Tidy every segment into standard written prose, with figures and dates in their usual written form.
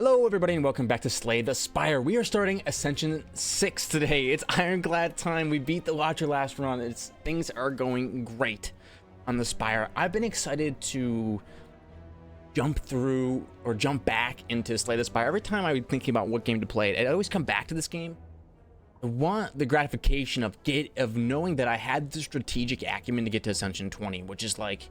Hello everybody and welcome back to Slay the Spire. We are starting Ascension 6 today. It's Ironclad time. We beat the Watcher last run. Things are going great on the Spire. I've been excited to jump through or jump back into Slay the Spire. Every time I was thinking about what game to play, I always come back to this game. I want the gratification of knowing that I had the strategic acumen to get to Ascension 20, which is like,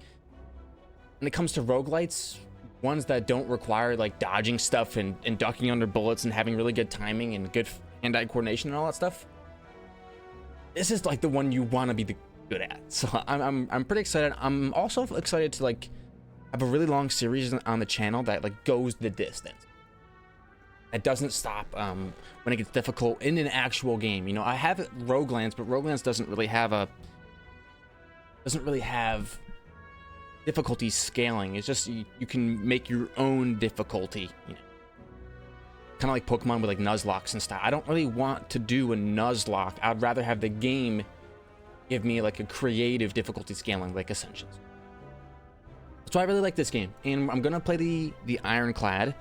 when it comes to roguelites, ones that don't require like dodging stuff and ducking under bullets and having really good timing and good hand-eye coordination and all that stuff, this is like the one you want to be good at. So I'm pretty excited. I'm also excited to like have a really long series on the channel that like goes the distance. It doesn't stop when it gets difficult in an actual game. You know, I have Roguelands, but Roguelands doesn't really have difficulty scaling. It's just you can make your own difficulty, you know, kind of like Pokemon with like Nuzlocks and stuff. I don't really want to do a Nuzlocke. I'd rather have the game give me like a creative difficulty scaling like Ascensions. So I really like this game, and I'm gonna play the Ironclad,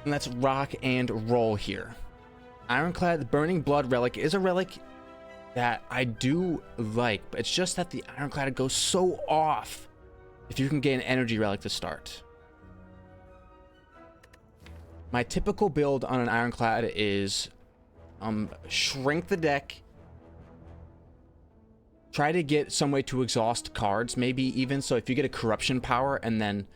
and let's rock and roll here. Ironclad, the Burning Blood relic, is a relic that I do like, but it's just that the Ironclad goes so off if you can get an energy relic to start. My typical build on an Ironclad is shrink the deck, try to get some way to exhaust cards, maybe even so if you get a corruption power and then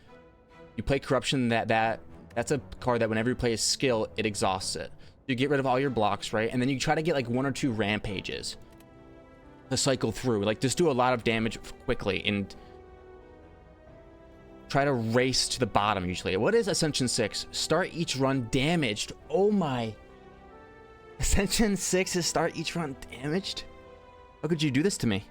you play corruption, that's a card that whenever you play a skill, it exhausts it. You get rid of all your blocks, right? And then you try to get like 1 or 2 rampages to cycle through, like just do a lot of damage quickly and try to race to the bottom. Usually, what is Ascension 6? Start each run damaged. Oh my, Ascension 6 is start each run damaged? How could you do this to me?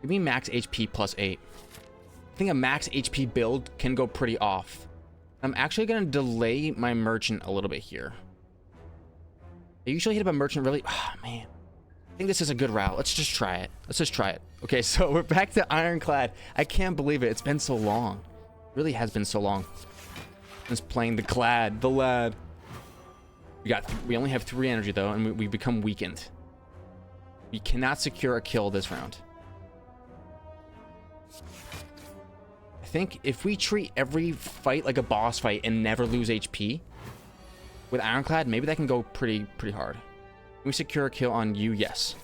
Give me max HP plus 8. I think a max HP build can go pretty off. I'm actually gonna delay my merchant a little bit here. I usually hit up a merchant really. Oh man, I think this is a good route. Let's just try it. Okay, so we're back to Ironclad. I can't believe it. It's been so long. It really has been so long since playing the lad. We only have 3 energy though, and we become weakened. We cannot secure a kill this round. I think if we treat every fight like a boss fight and never lose HP with Ironclad, maybe that can go pretty hard. Can we secure a kill on you? Yes.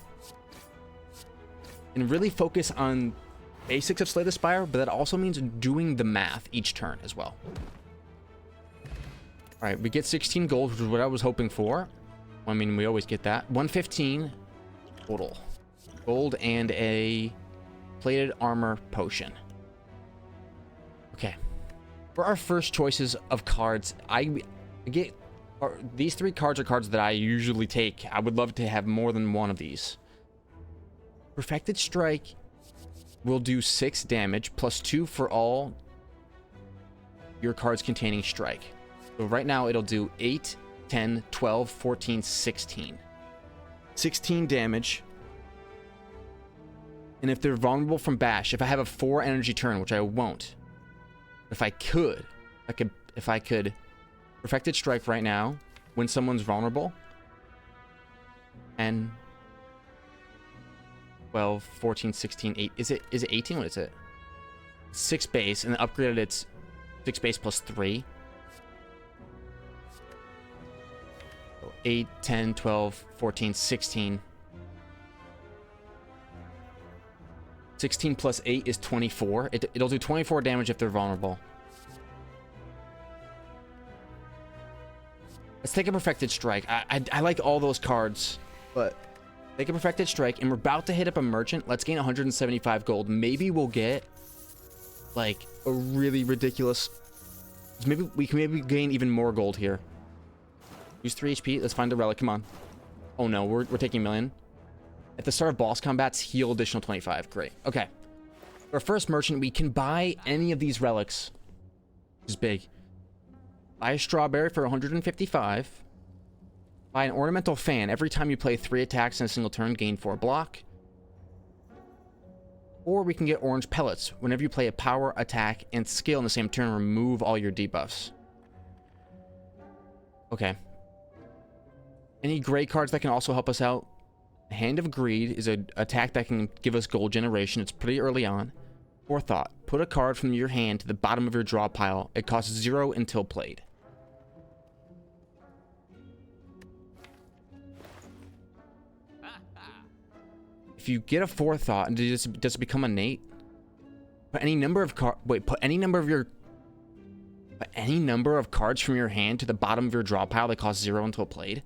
And really focus on basics of Slay the Spire, but that also means doing the math each turn as well. All right, we get 16 gold, which is what I was hoping for. I mean, we always get that. 115 total. Gold and a plated armor potion. Okay. For our first choices of cards, these 3 cards are cards that I usually take. I would love to have more than one of these. Perfected Strike will do 6 damage plus 2 for all your cards containing strike. So right now it'll do 8, 10, 12, 14, 16. 16 damage. And if they're vulnerable from bash, if I have a 4 energy turn, which I won't, if I could Perfected Strike right now when someone's vulnerable, and 12, 14, 16, 8. Is it 18? What is it? 6 base, and then upgraded it's 6 base plus 3. So 8, 10, 12, 14, 16. 16 plus 8 is 24. It'll do 24 damage if they're vulnerable. Let's take a Perfected Strike. I like all those cards, but take a Perfected Strike, and we're about to hit up a merchant. Let's gain 175 gold. Maybe we'll get like a really ridiculous. Maybe we can gain even more gold here. Use 3 HP. Let's find the relic. Come on. Oh no, we're taking a million. At the start of boss combats, heal additional 25. Great. Okay. For our first merchant, we can buy any of these relics. Which is big. Buy a strawberry for 155. Buy an ornamental fan. Every time you play 3 attacks in a single turn, gain 4 block. Or we can get orange pellets. Whenever you play a power, attack, and skill in the same turn, remove all your debuffs. Okay. Any gray cards that can also help us out? Hand of Greed is an attack that can give us gold generation. It's pretty early on. Forethought. Put a card from your hand to the bottom of your draw pile. It costs 0 until played. If you get a Forethought, does it become innate? Put any number of put any number of cards from your hand to the bottom of your draw pile that costs 0 until played.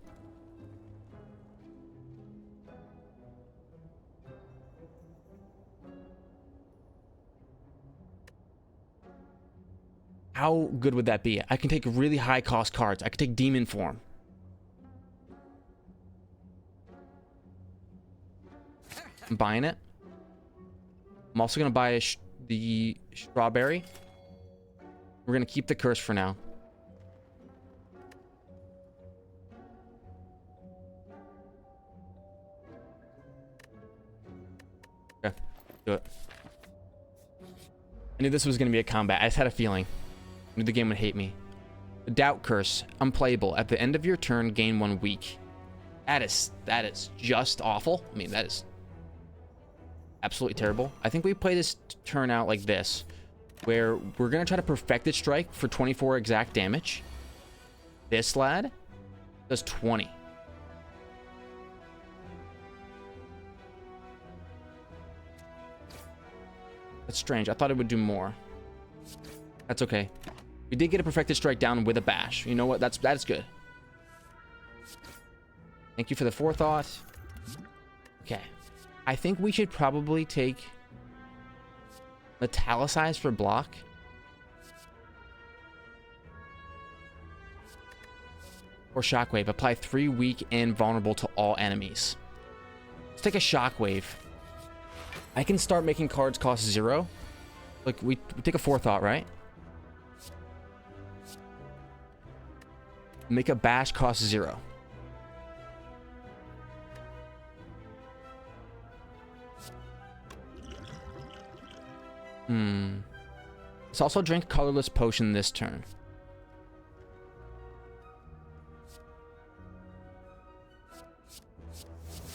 How good would that be? I can take really high cost cards. I could take Demon Form. I'm buying it. I'm also going to buy the Strawberry. We're going to keep the Curse for now. Okay, do it. I knew this was going to be a combat. I just had a feeling. I knew the game would hate me. The Doubt Curse. Unplayable. At the end of your turn, gain 1 week. That is just awful. I mean, that is absolutely terrible. I think we play this turn out like this, where we're going to try to Perfected Strike for 24 exact damage. This lad does 20. That's strange. I thought it would do more. That's okay. We did get a Perfected Strike down with a bash. You know what? That's good. Thank you for the Forethought. Okay. I think we should probably take Metallicize for block. Or Shockwave. Apply 3 weak and vulnerable to all enemies. Let's take a Shockwave. I can start making cards cost 0. Like, we take a Forethought, right? Make a bash cost 0. Let's also drink Colorless Potion this turn.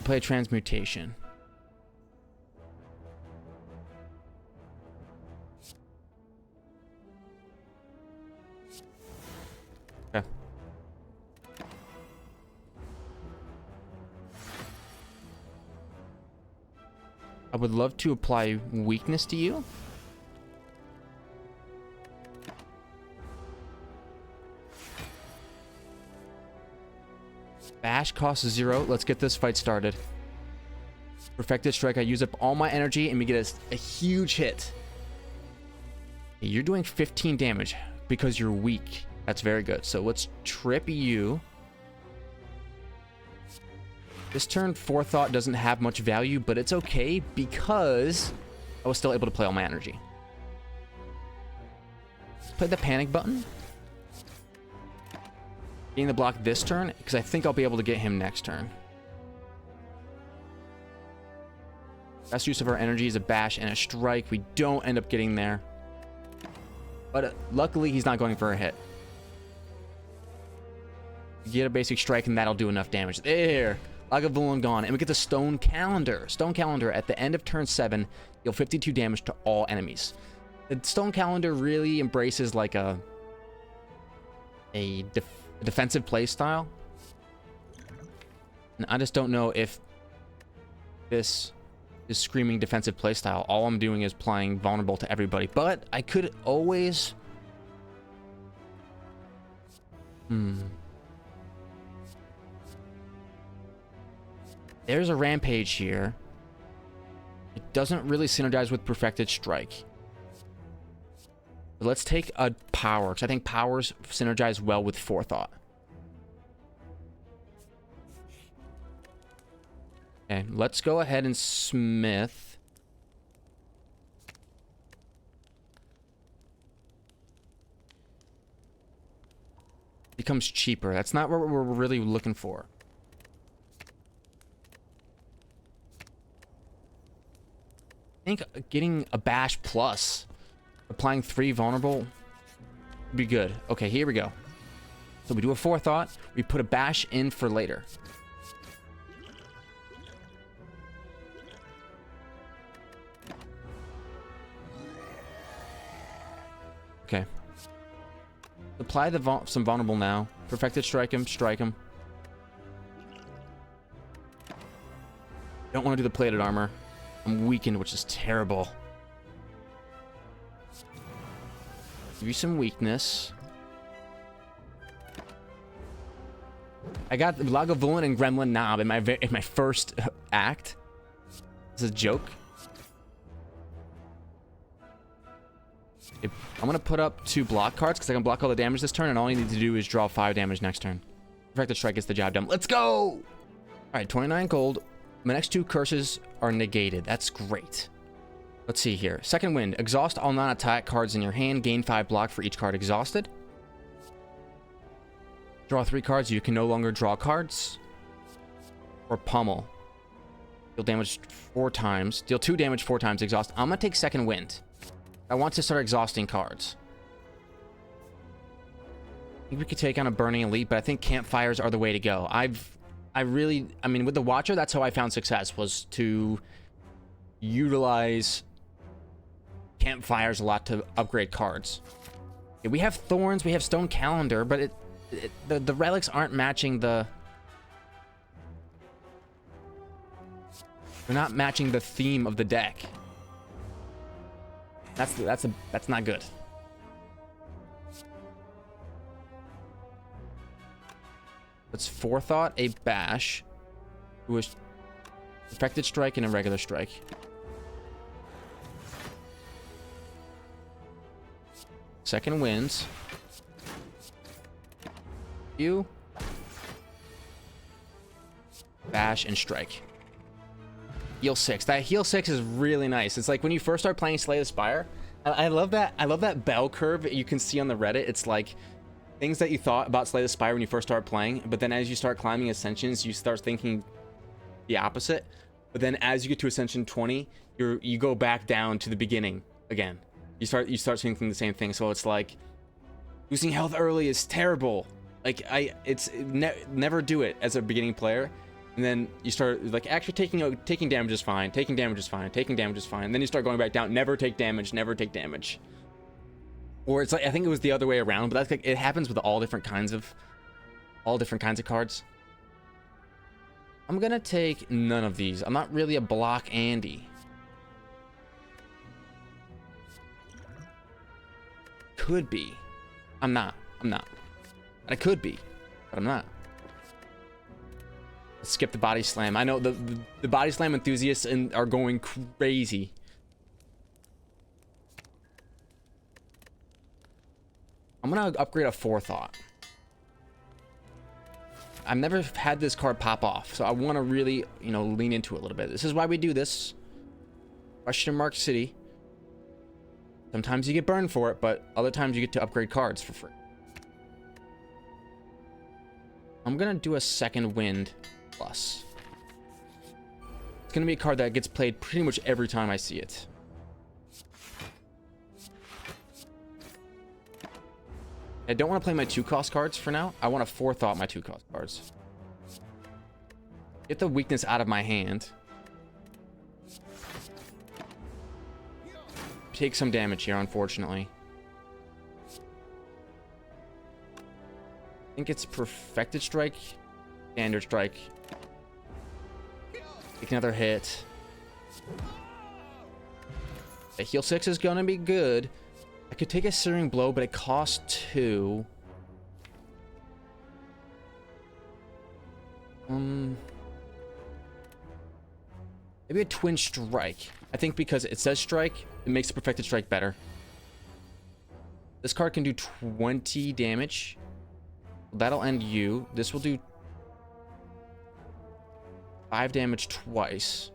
Play Transmutation. Okay. I would love to apply Weakness to you. Bash costs 0. Let's get this fight started. Perfected Strike. I use up all my energy and we get a huge hit. You're doing 15 damage because you're weak. That's very good. So let's trip you. This turn, Forethought doesn't have much value, but it's okay because I was still able to play all my energy. Let's play the Panic button. Gain the block this turn, because I think I'll be able to get him next turn. Best use of our energy is a bash and a strike. We don't end up getting there. But luckily, he's not going for a hit. Get a basic strike, and that'll do enough damage. There! Lagavulin gone. And we get the Stone Calendar. Stone Calendar, at the end of turn 7, deal 52 damage to all enemies. The Stone Calendar really embraces like a defensive play style. And I just don't know if this is screaming defensive play style. All I'm doing is playing vulnerable to everybody. But I could always... There's a Rampage here. It doesn't really synergize with Perfected Strike. But let's take a Power, because I think Powers synergize well with Forethought. Okay, let's go ahead and Smith. Becomes cheaper. That's not what we're really looking for. I think getting a bash plus, applying 3 vulnerable would be good. Okay, here we go. So we do a forethought. We put a bash in for later. Okay. Apply the some vulnerable now. Perfected strike him. Strike him. Don't want to do the plated armor. I'm weakened, which is terrible. Give you some weakness. I got Lagavulin and Gremlin Knob in my first act. This is a joke. I'm gonna put up 2 block cards because I can block all the damage this turn, and all I need to do is draw 5 damage next turn. Perfected strike gets the job done. Let's go! All right, 29 gold. My next 2 curses are negated. That's great. Let's see here. Second wind. Exhaust all non-attack cards in your hand. Gain 5 block for each card exhausted. Draw 3 cards. You can no longer draw cards. Or pummel. Deal damage 4 times. Deal 2 damage 4 times. Exhaust. I'm going to take second wind. I want to start exhausting cards. I think we could take on a Burning Elite, but I think campfires are the way to go. I mean, with the Watcher, that's how I found success, was to utilize campfires a lot to upgrade cards. Yeah, we have Thorns, we have Stone Calendar, but the relics aren't matching the... They're not matching the theme of the deck. That's not good. Let's forethought a bash, who is perfected strike and a regular strike. Second wins. You bash and strike. Heal 6. That heal 6 is really nice. It's like when you first start playing Slay the Spire. I love that. I love that bell curve you can see on the Reddit. It's like things that you thought about Slay the Spire when you first start playing, but then as you start climbing Ascensions, you start thinking the opposite. But then as you get to Ascension 20, you go back down to the beginning again. You start thinking the same thing. So it's like losing health early is terrible. Like never do it as a beginning player. And then you start like actually taking damage is fine. Taking damage is fine. Taking damage is fine. And then you start going back down. Never take damage. Never take damage. Or it's like, I think it was the other way around, but that's like, it happens with all different kinds of cards. I'm gonna take none of these. I'm not really a block Andy. Could be. I'm not. I could be, but I'm not. Let's skip the body slam. I know the body slam enthusiasts are going crazy. I'm gonna upgrade a forethought. I've never had this card pop off, so I want to really, lean into it a little bit. This is why we do this. Question mark city. Sometimes you get burned for it, but other times you get to upgrade cards for free. I'm gonna do a second wind plus. It's gonna be a card that gets played pretty much every time I see it. I don't want to play my 2-cost cards for now. I want to forethought my 2-cost cards. Get the weakness out of my hand. Take some damage here, unfortunately. I think it's perfected strike, standard strike. Take another hit. The heal 6 is gonna be good. I could take a Searing Blow, but it costs 2. Maybe a Twin Strike. I think because it says strike, it makes the perfected strike better. This card can do 20 damage. That'll end you. This will do 5 damage twice.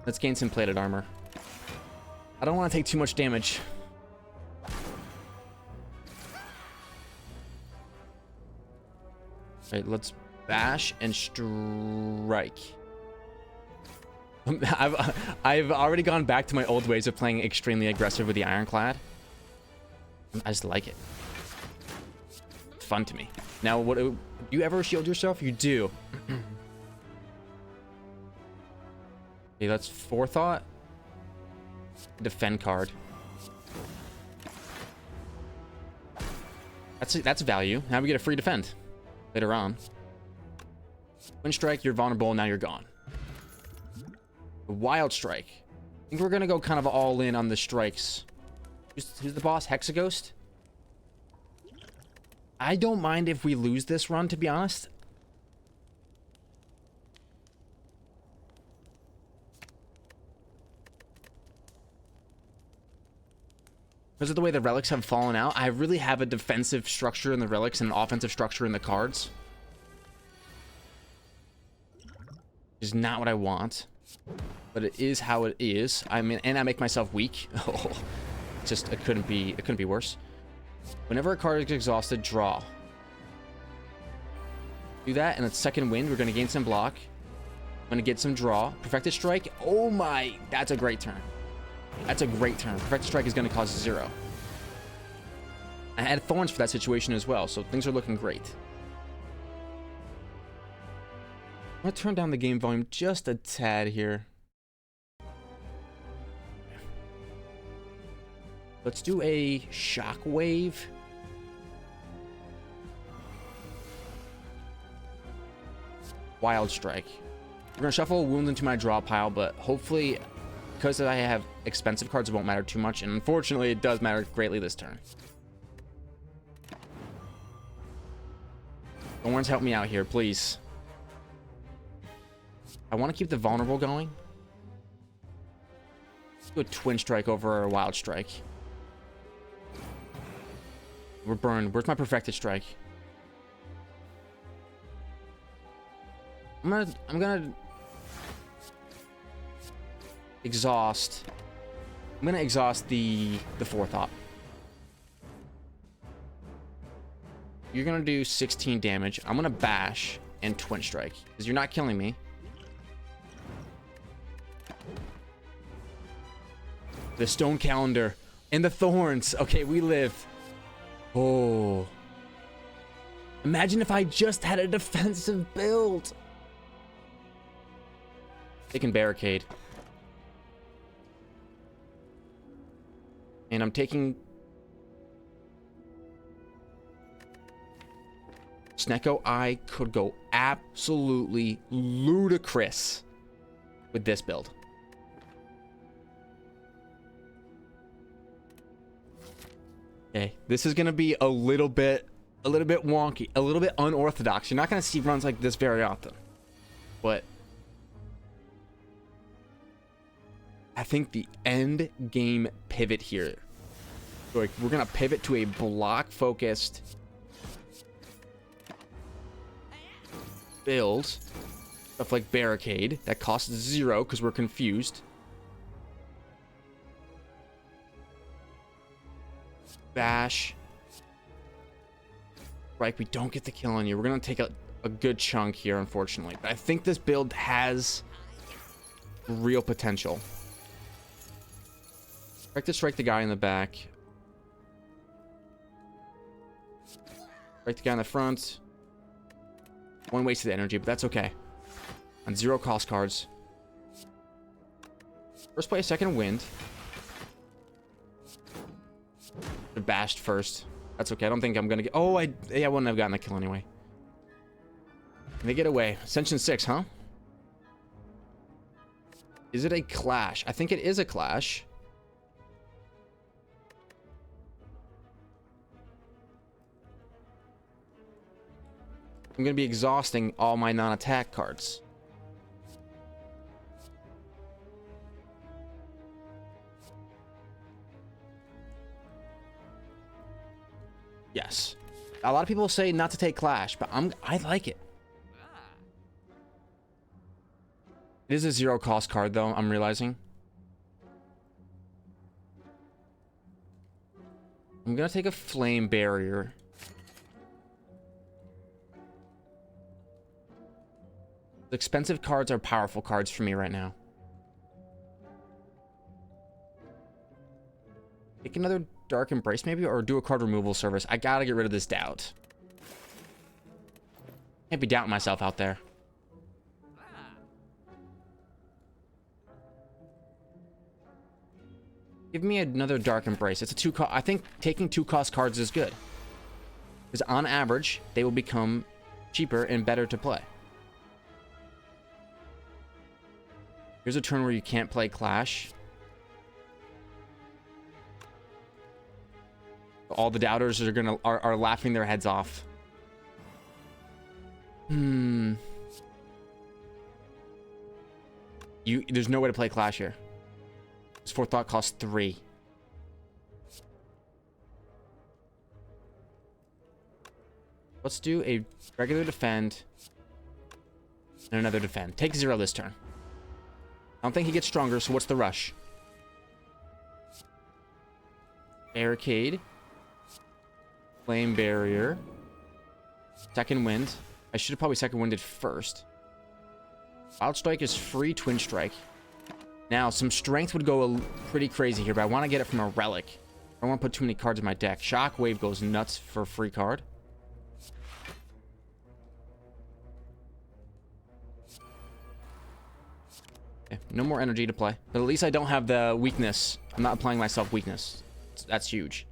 Let's gain some plated armor. I don't want to take too much damage. Right, let's bash and strike. I've already gone back to my old ways of playing extremely aggressive with the Ironclad. I just like it. It's fun to me. Now, what do you ever shield yourself? You do. Okay, that's Forethought. Defend card. That's value. Now we get a free defend later on. Wind Strike, you're vulnerable, now you're gone. Wild Strike. I think we're gonna go kind of all in on the strikes. Who's the boss? Hexaghost? I don't mind if we lose this run, to be honest. Because of the way the relics have fallen out, I really have a defensive structure in the relics and an offensive structure in the cards. Is not what I want, but it is how it is. I mean, and I make myself weak. Oh, just it couldn't be worse. Whenever a card is exhausted, draw. Do that, and it's second wind. We're going to gain some block. I'm going to get some draw. Perfected Strike. Oh my, that's a great turn. That's a great turn. Perfected Strike is going to cause 0. I had Thorns for that situation as well, so things are looking great. I'm going to turn down the game volume just a tad here. Let's do a Shockwave. Wild Strike. We're going to shuffle Wounds into my draw pile, but hopefully, because I have expensive cards, it won't matter too much. And unfortunately, it does matter greatly this turn. Thorns, help me out here, please. I want to keep the vulnerable going. Let's do a Twin Strike over a Wild Strike. We're burned. Where's my Perfected Strike? I'm gonna exhaust. I'm gonna exhaust the Forethought. You're gonna do 16 damage. I'm gonna bash and Twin Strike because you're not killing me. The Stone Calendar and the Thorns. Okay, we live. Oh. Imagine if I just had a defensive build. They can barricade. And I'm taking Snecko. I could go absolutely ludicrous with this build. Okay, this is gonna be a little bit wonky, a little bit unorthodox. You're not gonna see runs like this very often, but I think the end game pivot here, like we're gonna pivot to a block focused build, stuff like barricade that costs 0 because we're confused. Bash. Right, we don't get the kill on you. We're gonna take a good chunk here, unfortunately. But I think this build has real potential. Try to strike the guy in the back. Strike the guy in the front. One wasted energy, but that's okay. On 0 cost cards. First play a second wind. Bashed first. That's okay. I don't think I'm gonna get. Oh, I wouldn't have gotten the kill anyway. They get away. Ascension 6, huh? Is it a clash? I think it is a clash. I'm gonna be exhausting all my non-attack cards. Yes. A lot of people say not to take Clash, but I like it. It is a 0 cost card though, I'm realizing. I'm gonna take a Flame Barrier. The expensive cards are powerful cards for me right now. Take another Dark Embrace maybe, or do a card removal service. I gotta get rid of this doubt. Can't be doubting myself out there. Give me another Dark Embrace. It's a 2-cost. I think taking 2-cost cards is good. Because on average, they will become cheaper and better to play. Here's a turn where you can't play Clash. All the doubters are laughing their heads off. There's no way to play Clash here. This Forethought costs 3. Let's do a regular defend and another defend. Take 0 this turn. I don't think he gets stronger, so what's the rush? Barricade. Flame Barrier. Second Wind. I should have probably second winded first. Wild Strike is free Twin Strike. Now, some strength would go pretty crazy here, but I want to get it from a relic. I don't want to put too many cards in my deck. Shockwave goes nuts for a free card. Okay, no more energy to play. But at least I don't have the weakness. I'm not applying myself weakness. That's huge.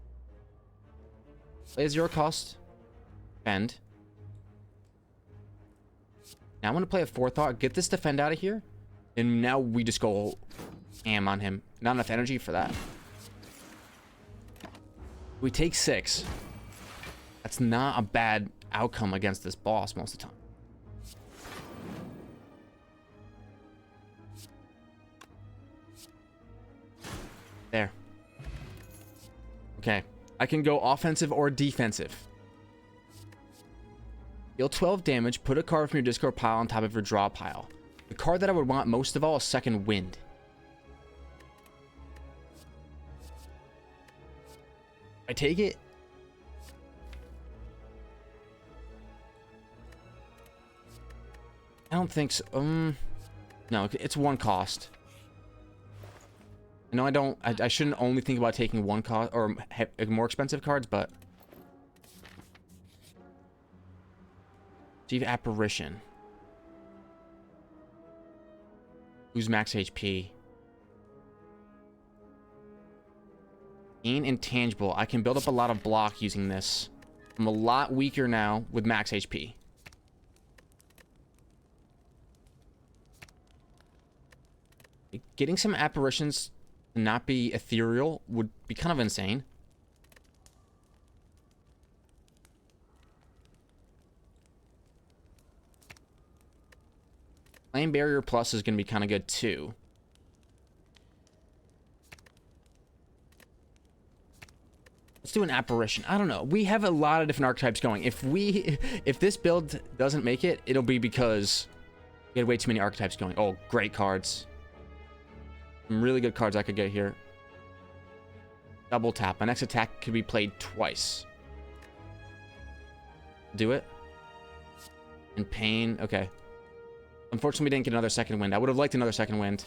Play a 0 cost. Defend. Now I want to play a Forethought. Get this defend out of here. And now we just go ham on him. Not enough energy for that. We take 6. That's not a bad outcome against this boss most of the time. There. Okay. I can go offensive or defensive. Deal 12 damage. Put a card from your discard pile on top of your draw pile. The card that I would want most of all is Second Wind. I take it. I don't think so. No, it's 1 cost. No, I don't. I shouldn't only think about taking 1 cost or more expensive cards, but Steve Apparition. Who's max HP? Gain Intangible. I can build up a lot of block using this. I'm a lot weaker now with max HP. Getting some apparitions and not be ethereal would be kind of insane. Flame Barrier Plus is going to be kind of good too. Let's do an apparition. I don't know. We have a lot of different archetypes going. If this build doesn't make it, it'll be because we had way too many archetypes going. Oh, great cards. Some really good cards I could get here. Double tap. My next attack could be played twice. Do it. In pain. Okay. Unfortunately, we didn't get another second wind. I would have liked another second wind.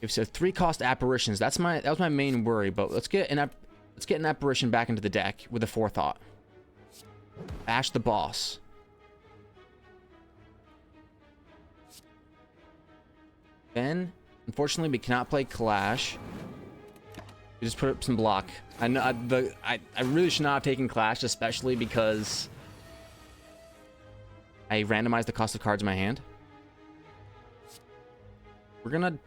So 3-cost apparitions. That was my main worry. But let's get an apparition back into the deck with a Forethought. Bash the boss. Then, unfortunately, we cannot play Clash. We just put up some block. I know I really should not have taken Clash, especially because I randomized the cost of cards in my hand. We're gonna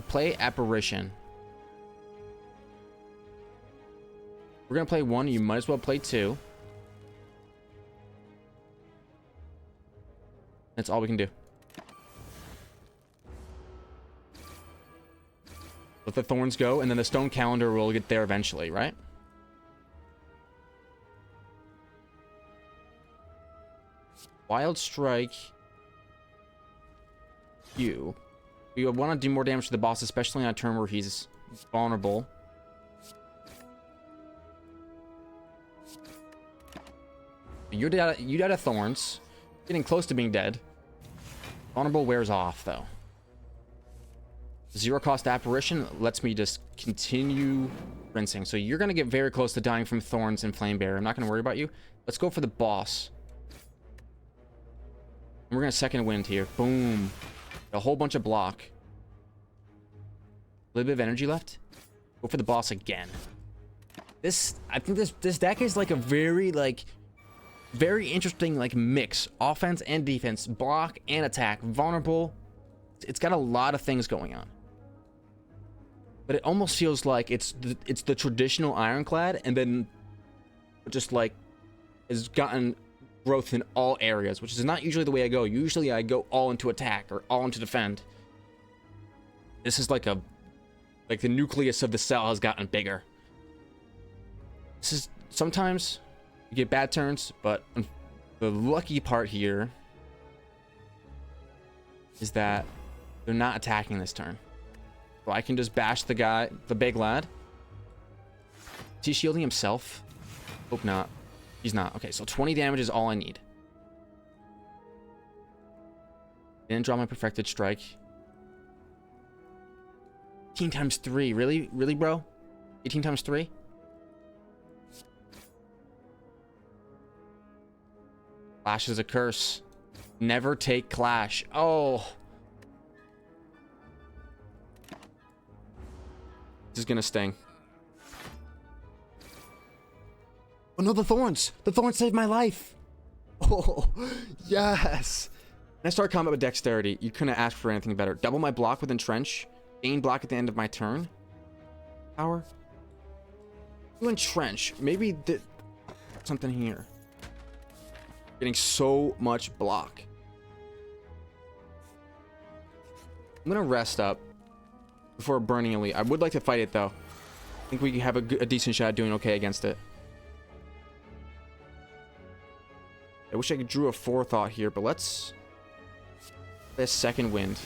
play Apparition. We're gonna play 1. You might as well play 2. That's all we can do. Let the thorns go, and then the stone calendar will get there eventually, right? Wild Strike. You. We want to do more damage to the boss, especially on a turn where he's vulnerable. You're dead of thorns. Getting close to being dead. Vulnerable wears off, though. Zero cost apparition lets me just continue rinsing. So you're going to get very close to dying from thorns and flame bearer. I'm not going to worry about you. Let's go for the boss. And we're going to second wind here. Boom. A whole bunch of block. A little bit of energy left. Go for the boss again. I think this deck is like a very interesting mix. Offense and defense. Block and attack. Vulnerable. It's got a lot of things going on. But it almost feels like it's the traditional Ironclad, and then just has gotten growth in all areas, which is not usually the way I go. Usually I go all into attack or all into defend. This is the nucleus of the cell has gotten bigger. This is sometimes you get bad turns, but the lucky part here is that they're not attacking this turn. So I can just bash the big lad. Is he shielding himself? Hope not. He's not. Okay, so 20 damage is all I need. Didn't draw my perfected strike. 18 times 3. Really? Really, bro? 18 times 3? Clash is a curse. Never take clash. Oh. This is gonna sting. Oh no, the thorns! The thorns saved my life! Oh, yes! When I start combat with dexterity, you couldn't ask for anything better. Double my block with entrench. Gain block at the end of my turn. Power. You entrench. Maybe something here. Getting so much block. I'm gonna rest up before burning elite. I would like to fight it though. I think we have a decent shot at doing okay against it. I wish I could drew a forethought here, but let's play a second wind.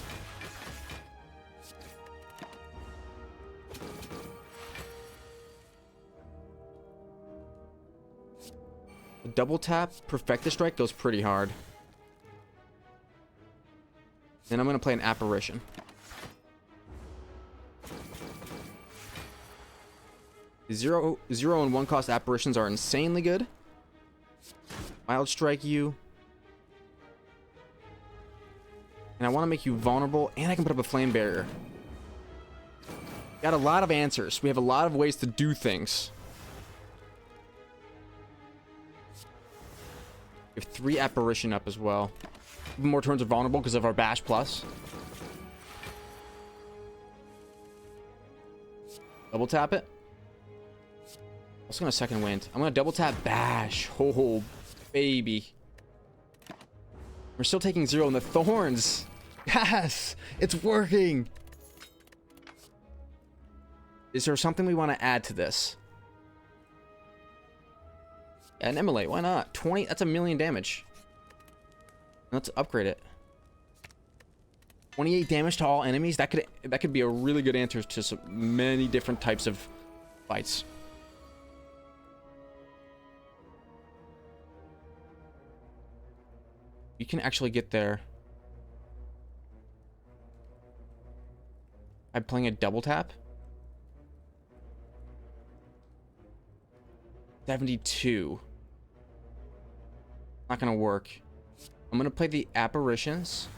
The double tap perfected strike goes pretty hard. Then I'm gonna play an apparition. Zero and 1 cost apparitions are insanely good. Wild strike you. And I want to make you vulnerable, and I can put up a flame barrier. Got a lot of answers. We have a lot of ways to do things. We have 3 apparition up as well. More turns are vulnerable because of our bash plus. Double tap it. Also gonna second wind. I'm gonna double tap bash. Oh, baby. We're still taking 0 in the thorns. Yes, it's working. Is there something we want to add to this? Yeah, an immolate. Why not? 20. That's 1,000,000 damage. Let's upgrade it. 28 damage to all enemies. That could be a really good answer to many different types of fights. You can actually get there. I'm playing a double tap. 72. Not gonna work. I'm gonna play the apparitions,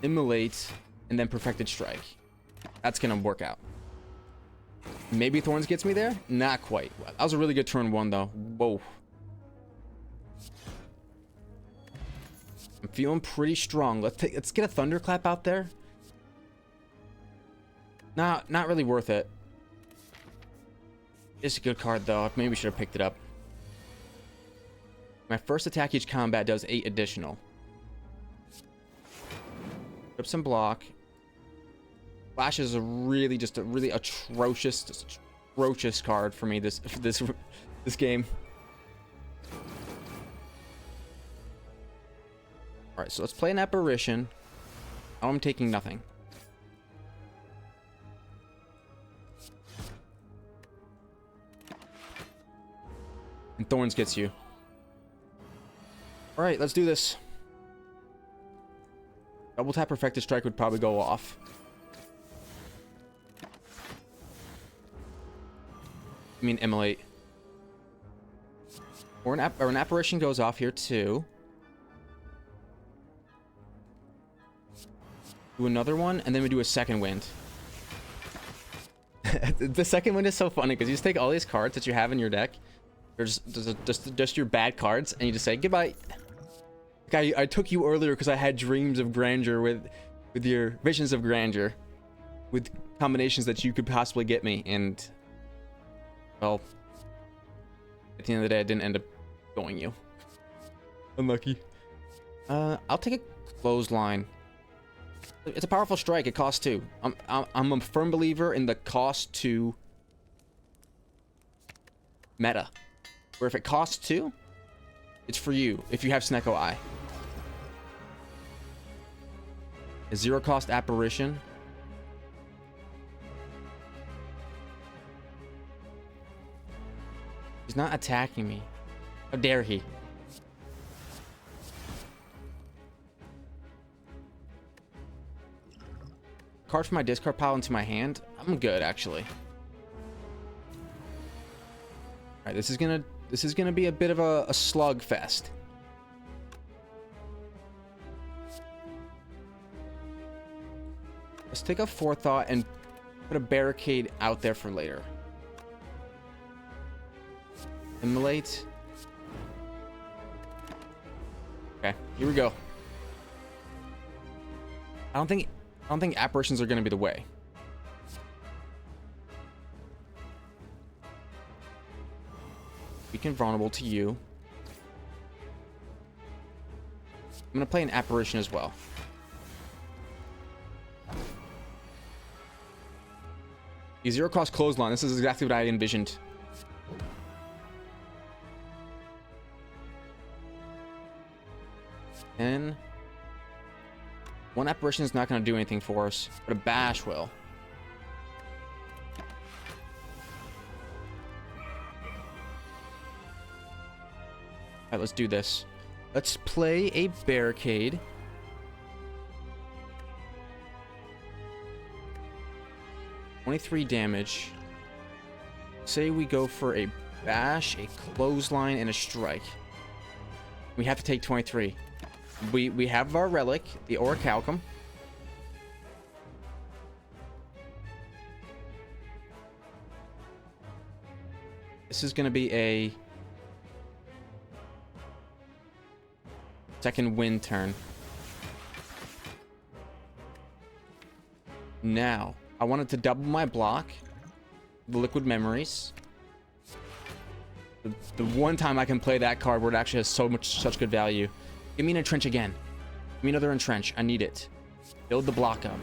immolate, and then perfected strike. That's gonna work out. Maybe thorns gets me there. Not quite. That was a really good turn 1 though. Whoa. I'm feeling pretty strong. Let's get a thunderclap out there. Not really worth it. It's a good card though. Maybe we should have picked it up. My first attack each combat does 8 additional. Put up some block. Flash is just a really atrocious card for me this game. Alright, so let's play an apparition. Now I'm taking nothing. And Thorns gets you. Alright, let's do this. Double tap Perfected Strike would probably go off. I mean, Immolate. Or an Apparition goes off here too. Do another one, and then we do a second wind. The second wind is so funny because you just take all these cards that you have in your deck. There's just your bad cards, and you just say goodbye. Like I took you earlier because I had dreams of grandeur with your visions of grandeur, with combinations that you could possibly get me, and well, at the end of the day, I didn't end up going you. Unlucky. I'll take a Clothesline. It's a powerful strike. It costs 2. I'm a firm believer in the cost 2 meta, where if it costs 2, it's for you if you have Snecko Eye. A 0 cost Apparition. He's not attacking me. How dare he? Card from my discard pile into my hand. I'm good, actually. All right, this is gonna be a bit of a slug fest. Let's take a forethought and put a barricade out there for later. Immolate. Okay, here we go. I don't think apparitions are going to be the way. We can vulnerable to you. I'm going to play an apparition as well. The 0 cost Clothesline. This is exactly what I envisioned. And one apparition is not going to do anything for us, but a bash will. Alright, let's do this. Let's play a barricade. $23 damage. Say we go for a bash, a clothesline, and a strike. We have to take 23. We have our relic, the Orichalcum. This is going to be a second wind turn. Now, I wanted to double my block, the Liquid Memories. The one time I can play that card where it actually has such good value. Give me an entrench again. Give me another entrench. I need it. Build the block up.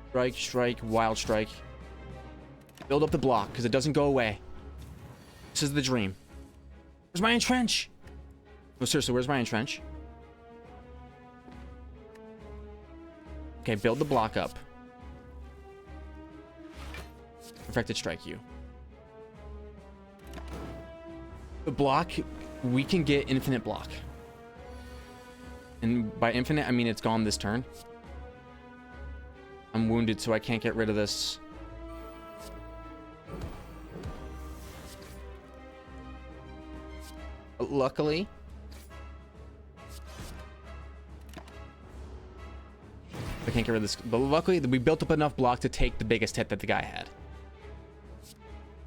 Strike, strike, wild strike. Build up the block because it doesn't go away. This is the dream. Where's my entrench? No, seriously, where's my entrench? Okay, build the block up. Perfected strike you. The block, we can get infinite block. And by infinite, I mean it's gone this turn. I'm wounded, so I can't get rid of this. But luckily, I can't get rid of this. But luckily, we built up enough block to take the biggest hit that the guy had.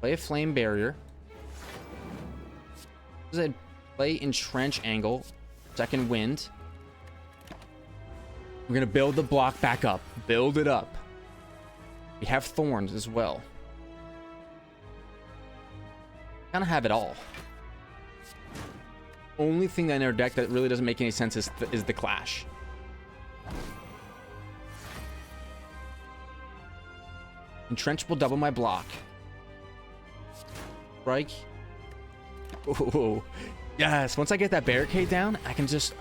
Play a flame barrier. Play entrench angle. Second wind. We're gonna build the block back up. Build it up. We have thorns as well. Kind of have it all. Only thing in our deck that really doesn't make any sense is the clash. Entrench will double my block. Strike. Oh, yes. Once I get that barricade down, I can just,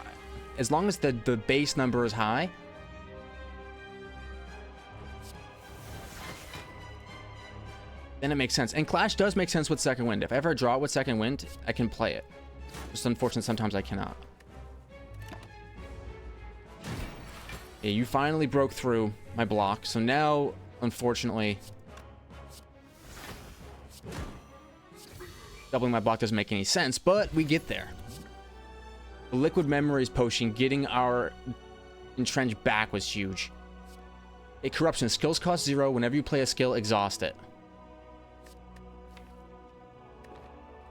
as long as the base number is high. then it makes sense. And Clash does make sense with second wind. If I ever draw it with second wind, I can play it. Just unfortunate, sometimes I cannot. Yeah, you finally broke through my block. So now, unfortunately, doubling my block doesn't make any sense, but we get there. The Liquid Memories potion, getting our Entrench back was huge. A Corruption. Skills cost 0. Whenever you play a skill, exhaust it.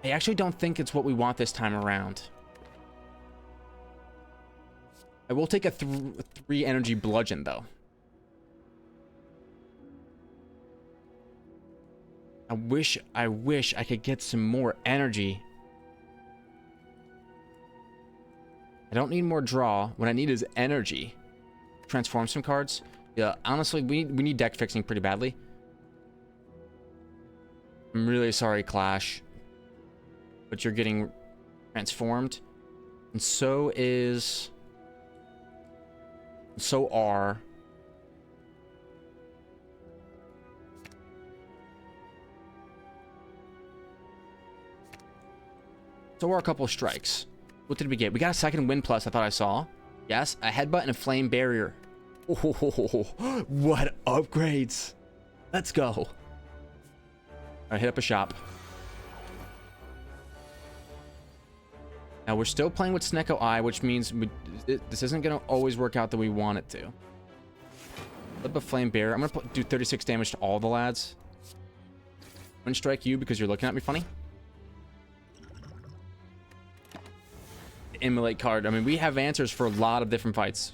I actually don't think it's what we want this time around. I will take a 3 energy bludgeon, though. I wish I could get some more energy. I don't need more draw. What I need is energy. Transform some cards. Yeah, honestly, we need deck fixing pretty badly. I'm really sorry, Clash. But you're getting transformed. And so is... So are... So are a couple of strikes. What did we get? We got a second wind plus, I thought I saw. Yes, a headbutt and a flame barrier. Oh, what upgrades. Let's go. All right, hit up a shop. Now, we're still playing with Snecko Eye, which means this isn't going to always work out the way we want it to. Flip a flame barrier. I'm going to do 36 damage to all the lads. Wind strike you because you're looking at me funny. Immolate card. I mean, we have answers for a lot of different fights.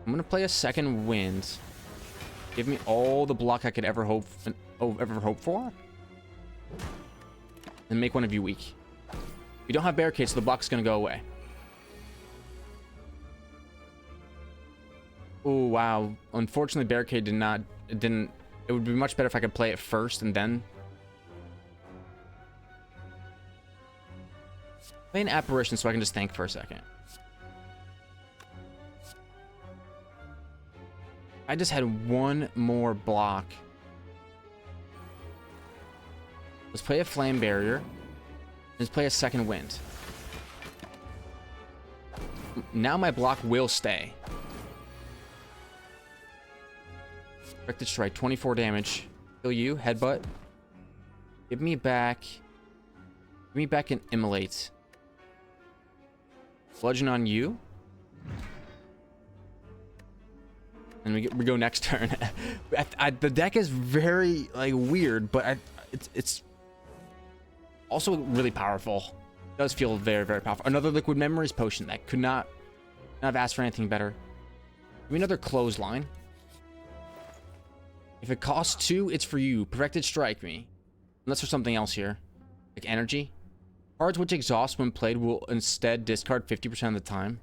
I'm gonna play a second wind. Give me all the block I could ever hope for, and make one of you weak. We don't have barricades, so the block's gonna go away. Oh wow! Unfortunately, barricade didn't. It would be much better if I could play it first and then. Play an apparition so I can just think for a second. I just had one more block. Let's play a flame barrier. Let's play a second wind. Now my block will stay. Directed strike, 24 damage. Kill you, headbutt. Give me back an immolate. Bludgeon on you. And we go next turn. The deck is very like weird, but it's also really powerful. It does feel very, very powerful. Another Liquid Memories potion that could not have asked for anything better. Give me another clothesline. If it costs 2, it's for you. Perfected strike me. Unless there's something else here. Like energy. Cards which exhaust when played will instead discard 50% of the time.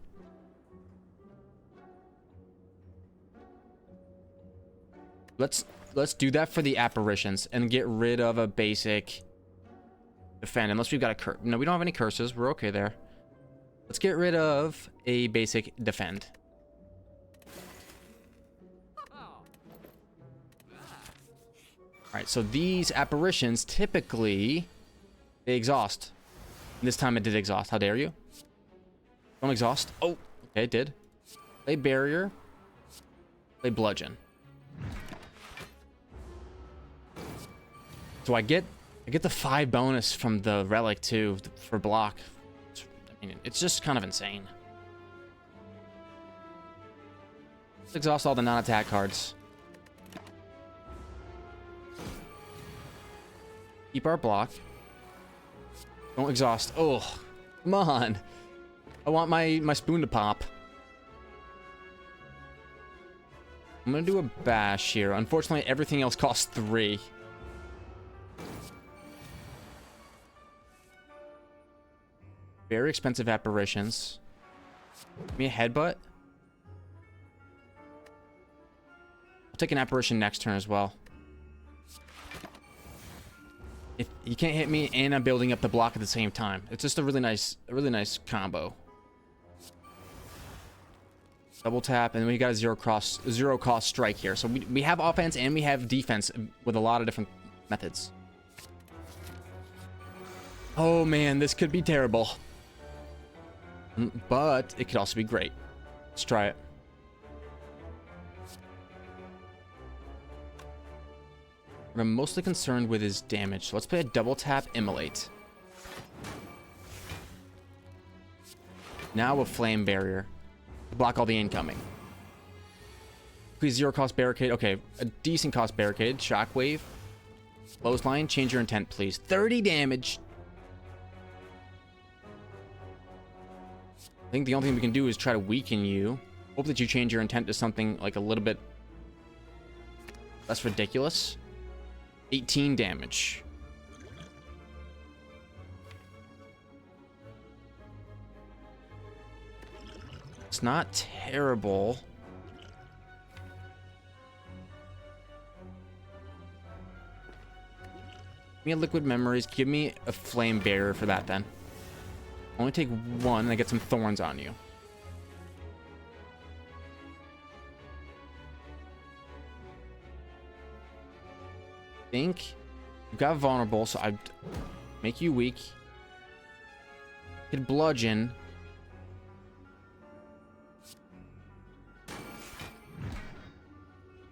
Let's do that for the apparitions and get rid of a basic defend. Unless we've got a curse. No, we don't have any curses. We're okay there. Let's get rid of a basic defend. Alright, so these apparitions typically they exhaust. This time it did exhaust. How dare you? Don't exhaust. Oh, okay, it did. Play barrier. Play bludgeon. So I get the 5 bonus from the relic too for block. I mean, it's just kind of insane. Let's exhaust all the non-attack cards. Keep our block. Don't exhaust. Oh, come on. I want my spoon to pop. I'm gonna do a bash here. Unfortunately, everything else costs 3. Very expensive apparitions. Give me a headbutt. I'll take an apparition next turn as well. If you can't hit me and I'm building up the block at the same time. It's just a really nice combo. Double tap, and we got a zero cost strike here. So we have offense and we have defense with a lot of different methods. Oh man, this could be terrible. But it could also be great. Let's try it. What I'm mostly concerned with is damage. So let's play a double tap immolate. Now a flame barrier. Block all the incoming. Please zero cost barricade. Okay, a decent cost barricade. Shockwave. Clothesline. Change your intent, please. 30 damage. I think the only thing we can do is try to weaken you. Hope that you change your intent to something like a little bit less ridiculous. 18 damage. It's not terrible. Give me a liquid memories. Give me a flame barrier for that then. Only take one and I get some thorns on you. I think you got vulnerable, so I make you weak. Hit bludgeon.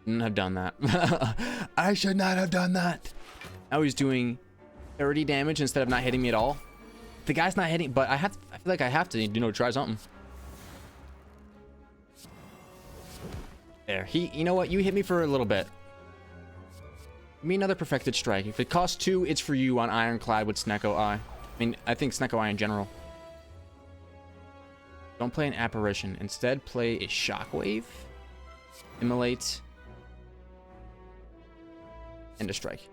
Shouldn't have done that. I should not have done that. Now he's doing 30 damage instead of not hitting me at all. The guy's not hitting, but I feel like I have to, you know, try something. There, you know what? You hit me for a little bit. Give me another perfected strike. If it costs 2, it's for you on Ironclad with Snecko Eye. I mean, I think Snecko Eye in general. Don't play an apparition. Instead, play a shockwave, immolate, and a strike.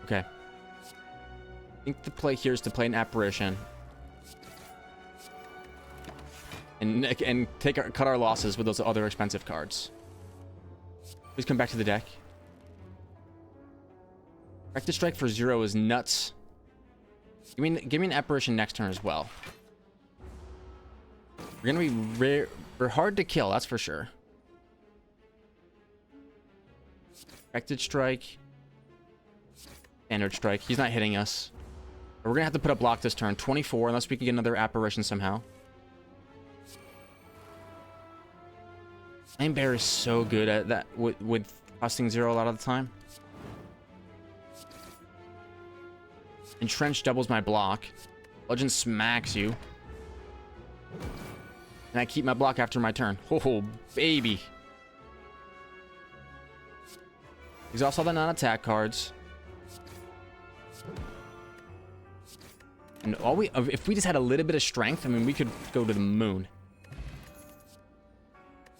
Okay. I think the play here is to play an apparition. And cut our losses with those other expensive cards. Please come back to the deck. Practice strike for 0 is nuts. Give me an apparition next turn as well. We're gonna be rare. We're hard to kill, that's for sure. Practice strike. Standard strike. He's not hitting us. We're gonna have to put a block this turn. 24, unless we can get another apparition somehow. Flame Bear is so good at that with costing 0 a lot of the time. Entrench doubles my block. Legend smacks you. And I keep my block after my turn. Oh, baby. Exhaust all the non-attack cards. And if we just had a little bit of strength, I mean, we could go to the moon.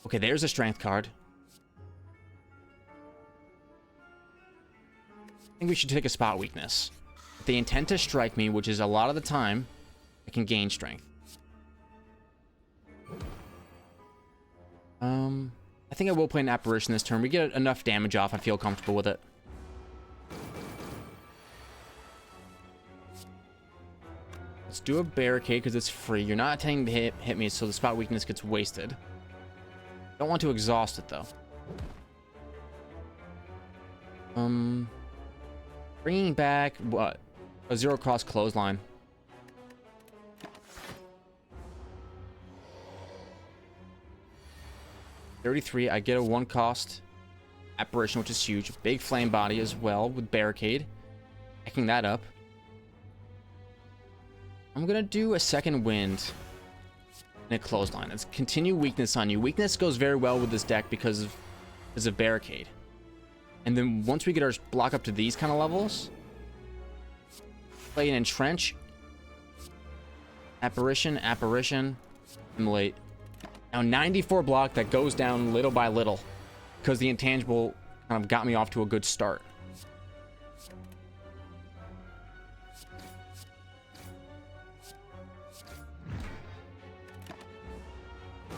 Okay, there's a strength card. I think we should take a spot weakness. If they intend to strike me, which is a lot of the time, I can gain strength. I think I will play an apparition this turn. We get enough damage off. I feel comfortable with it. Let's do a barricade because it's free. You're not intending to hit me, so the spot weakness gets wasted. Don't want to exhaust it though. Bringing back what? A 0 cost clothesline. $33. I get a 1 cost apparition, which is huge. Big flame body as well with barricade. Picking that up. I'm gonna do a second wind and a clothesline. Let's continue weakness on you. Weakness goes very well with this deck because of barricade. And then once we get our block up to these kind of levels, play an entrench, apparition, immolate. Now 94 block that goes down little by little because the intangible kind of got me off to a good start.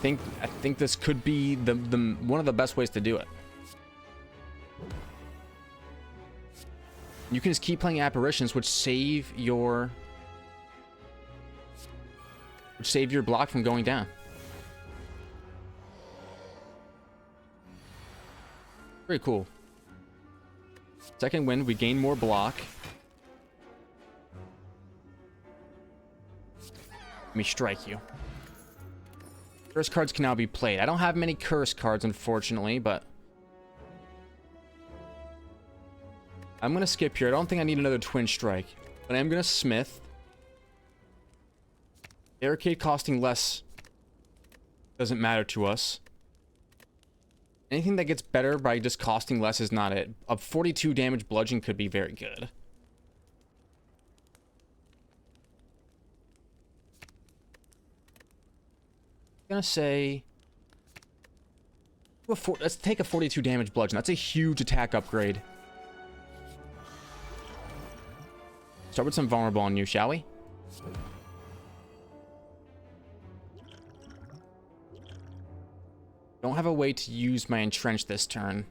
I think this could be the one of the best ways to do it. You can just keep playing apparitions, which save your which saved your block from going down. Very cool. Second wind, we gain more block. Let me strike you. Curse cards can now be played. I don't have many curse cards, unfortunately, but I'm going to skip here. I don't think I need another twin strike, but I am going to smith. Barricade costing less doesn't matter to us. Anything that gets better by just costing less is not it. A 42 damage bludgeon could be very good. I'm gonna say let's take a 42 damage bludgeon. That's a huge attack upgrade. Start with some vulnerable on you, shall we? Don't have a way to use my entrench this turn.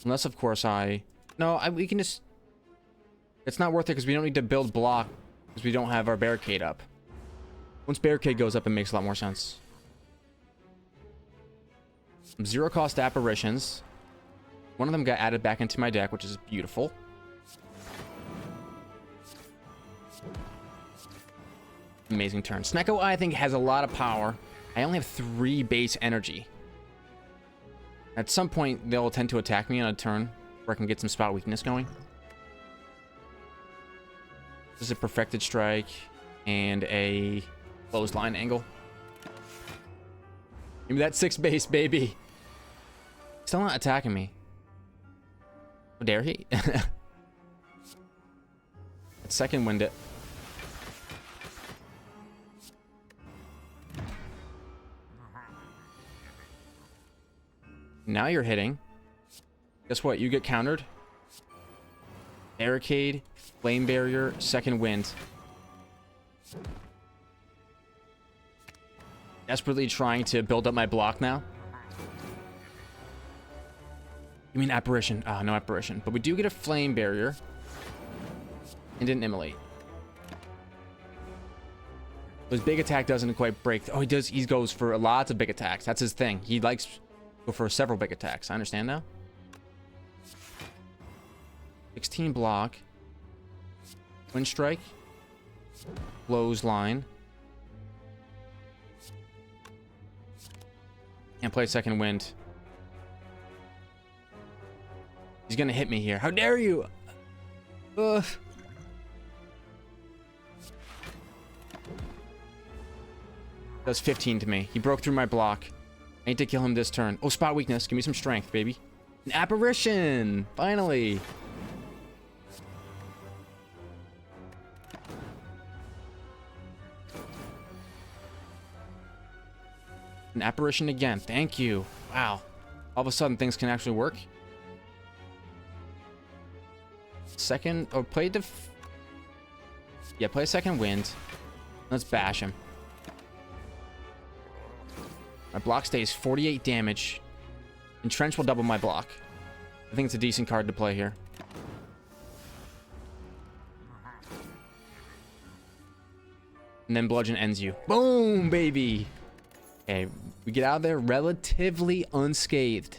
Unless, of course, we can just... It's not worth it because we don't need to build block because we don't have our barricade up. Once barricade goes up, it makes a lot more sense. Some zero cost apparitions. One of them got added back into my deck, which is beautiful. Amazing turn. Snecko, I think, has a lot of power. I only have 3 base energy. At some point, they'll tend to attack me on a turn where I can get some spot weakness going. This is a perfected strike and a clothesline angle. Give me that 6 base, baby. Still not attacking me. How dare he? Let's second wind it. Now you're hitting. Guess what? You get countered. Barricade, flame barrier, second wind. Desperately trying to build up my block now. You mean apparition? Ah, no apparition. But we do get a flame barrier. And didn't immolate. His big attack doesn't quite break. Oh, he does. He goes for lots of big attacks. That's his thing. He likes go for several big attacks. I understand now. 16 block. Wind strike. Clothesline. Can't play second wind. He's gonna hit me here. How dare you? Ugh. Does 15 to me. He broke through my block. I need to kill him this turn. Oh, spot weakness. Give me some strength, baby. An apparition! Finally! An apparition again. Thank you. Wow. All of a sudden, things can actually work. Second... Oh, play yeah, play second wind. Let's bash him. My block stays 48 damage. Entrench will double my block. I think it's a decent card to play here. And then bludgeon ends you. Boom, baby! Okay, we get out of there relatively unscathed.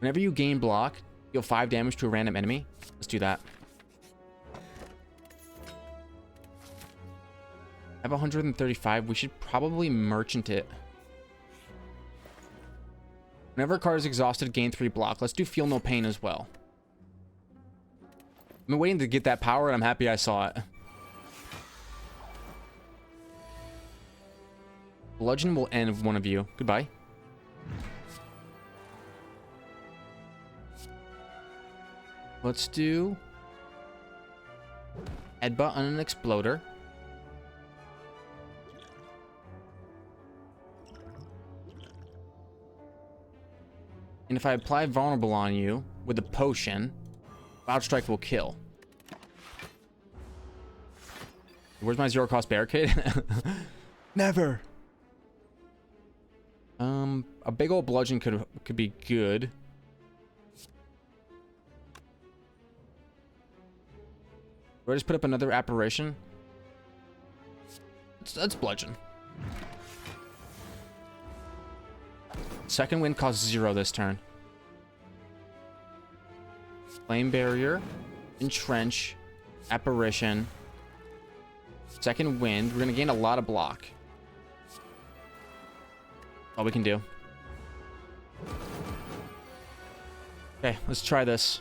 Whenever you gain block, deal 5 damage to a random enemy. Let's do that. I have 135. We should probably merchant it. Whenever a card is exhausted, gain 3 block. Let's do feel no pain as well. I've been waiting to get that power, and I'm happy I saw it. Bludgeon will end one of you. Goodbye. Let's do headbutt on an exploder. And if I apply vulnerable on you with a potion, Cloud Strike will kill. Where's my zero cost barricade? Never. A big old bludgeon could be good. Do I just put up another apparition? Let's bludgeon. Second wind costs 0 this turn. Flame barrier, entrench, apparition, second wind. We're gonna gain a lot of block. All we can do. Okay, let's try this.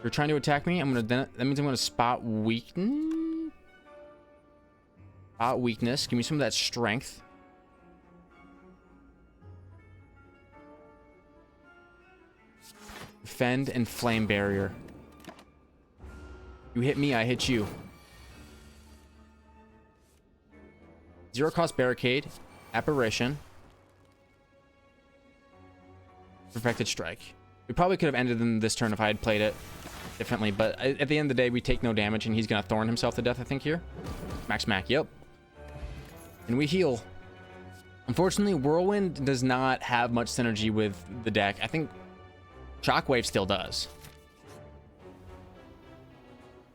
You're trying to attack me. That means I'm gonna spot weakness. Spot weakness. Give me some of that strength. Defend and flame barrier. You hit me, I hit you. 0 cost barricade, apparition, perfected strike. We probably could have ended in this turn if I had played it differently, but at the end of the day, we take no damage, and he's gonna thorn himself to death, I think, here. Max Mac, yep. And we heal. Unfortunately, Whirlwind does not have much synergy with the deck. I think Shockwave still does.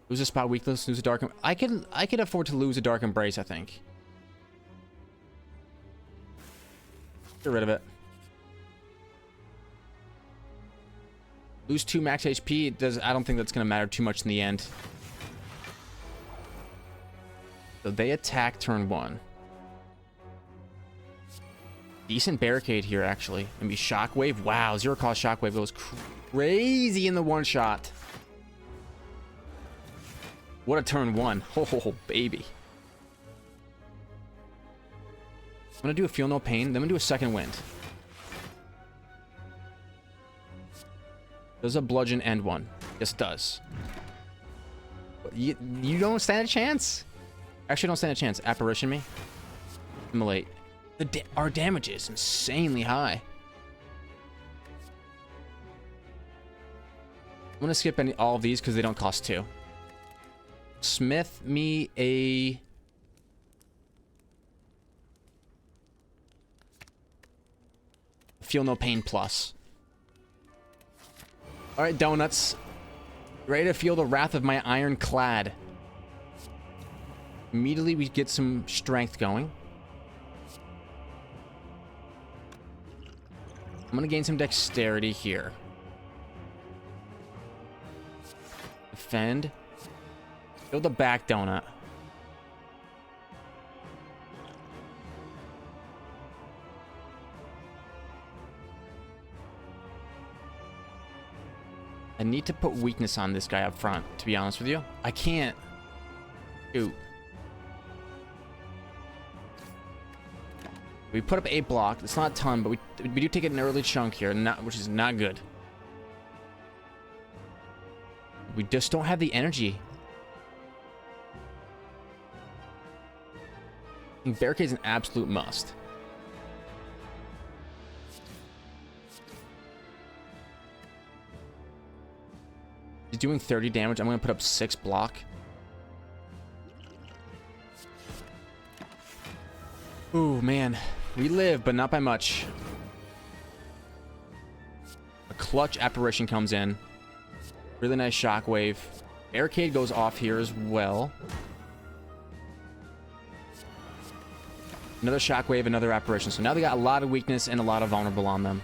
Lose a spot weakness, lose a dark. I could afford to lose a dark embrace, I think. Get rid of it. Lose 2 max HP. I don't think that's gonna matter too much in the end. So they attack turn 1. Decent barricade here, actually. Maybe Shockwave. Wow, 0 cost Shockwave goes crazy in the one shot. What a turn 1. Oh, baby. I'm gonna do a Feel No Pain, then I'm gonna do a second wind. Does a bludgeon end 1? Yes, it does. You don't stand a chance. Actually, don't stand a chance. Apparition me. Immolate. Our damage is insanely high. I'm gonna skip all of these because they don't cost 2. Smith me a... Feel No Pain plus. Alright, donuts. Ready to feel the wrath of my Ironclad. Immediately we get some strength going. I'm gonna gain some dexterity here. Defend. Build the back donut. I need to put weakness on this guy up front, to be honest with you. I can't. Shoot. We put up 8 block. It's not a ton, but we do take an early chunk here, which is not good. We just don't have the energy. I think Barricade's an absolute must. He's doing 30 damage. I'm going to put up 6 block. Ooh, man. We live, but not by much. A clutch apparition comes in. Really nice shockwave. Barricade goes off here as well. Another shockwave, another apparition. So now they got a lot of weakness and a lot of vulnerable on them.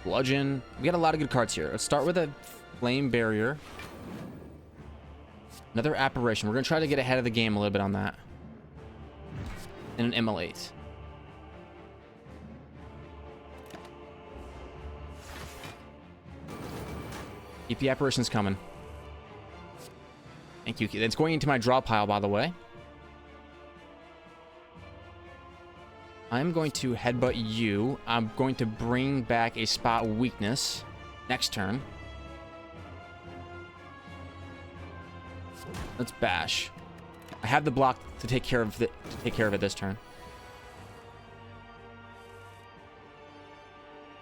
Bludgeon. We got a lot of good cards here. Let's start with a flame barrier. Another apparition. We're going to try to get ahead of the game a little bit on that. And an immolate. Keep the apparitions coming. Thank you. It's going into my draw pile, by the way. I'm going to headbutt you. I'm going to bring back a spot weakness next turn. Let's bash. I have the block to take care of it this turn.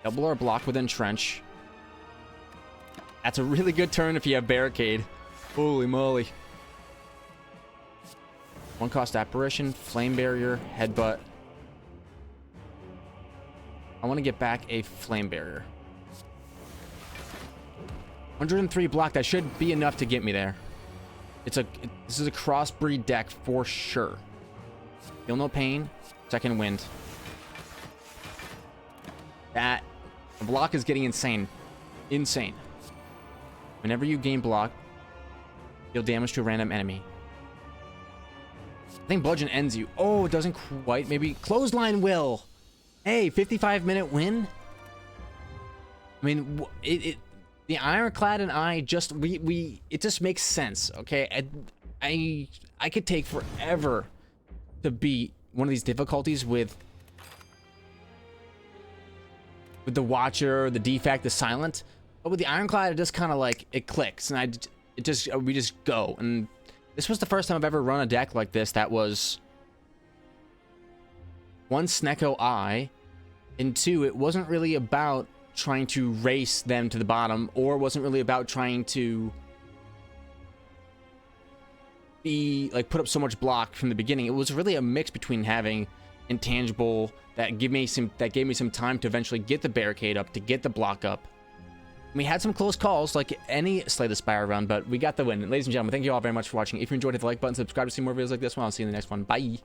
Double our block with entrench. That's a really good turn if you have barricade. Holy moly. 1 cost apparition, flame barrier, headbutt. I want to get back a flame barrier. 103 block. That should be enough to get me there. This is a crossbreed deck for sure. Feel no pain. Second wind. The block is getting insane. Insane. Whenever you gain block, deal damage to a random enemy. I think bludgeon ends you. Oh, it doesn't quite. Maybe clothesline will. Hey, 55-minute win. I mean, the Ironclad and I just it just makes sense. Okay, I could take forever to beat one of these difficulties with the Watcher, the Defect, the Silent. But with the Ironclad, it just kind of like it clicks, and we just go. And this was the first time I've ever run a deck like this that was, one, Snecko Eye, and two, it wasn't really about trying to race them to the bottom, or wasn't really about trying to be like put up so much block from the beginning. It was really a mix between having intangible that gave me some time to eventually get the barricade up, to get the block up. We had some close calls, like any Slay the Spire run, but we got the win. Ladies and gentlemen, thank you all very much for watching. If you enjoyed, hit the like button, subscribe to see more videos like this one. I'll see you in the next one. Bye.